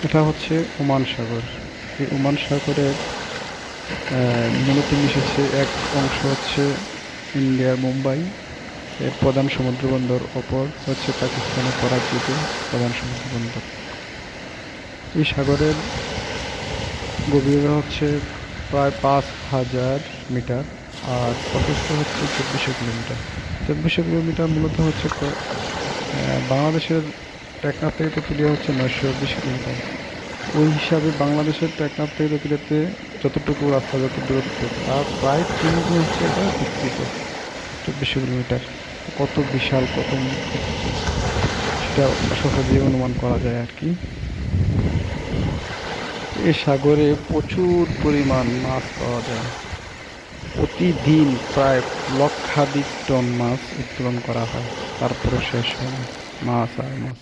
এটা হচ্ছে ওমান সাগর। এই ওমান সাগরের মূলত মিশেছে এক অংশ হচ্ছে ইন্ডিয়ার মুম্বাই এর প্রধান সমুদ্র বন্দর, অপর হচ্ছে পাকিস্তানের করাচিতে প্রধান সমুদ্র বন্দর। এই সাগরের গভীরতা হচ্ছে প্রায় 5,000 মিটার, আর প্রশস্ত হচ্ছে 2400 কিলোমিটার। 2400 কিলোমিটার মূলত হচ্ছে বাংলাদেশের টেকনাফ থেকে তেঁতুলিয়া হচ্ছে 920 কিলোমিটার। ওই হিসাবে বাংলাদেশের টেকনাফ থেকে তেঁতুলিয়াতে যতটুকু রাস্তা, যত দূরত্ব, তার প্রায় 3 গুণ হচ্ছে এটা বিস্তৃত। 2400 কিলোমিটার কত বিশাল, কত সেটা সহজেই অনুমান করা যায় আর কি। এই সাগরে প্রচুর পরিমাণ মাছ পাওয়া যায়। প্রতিদিন প্রায় লক্ষাধিক টন মাছ উত্তোলন করা হয়, তারপরে শেষ হয় না। মাছ আর মাছ।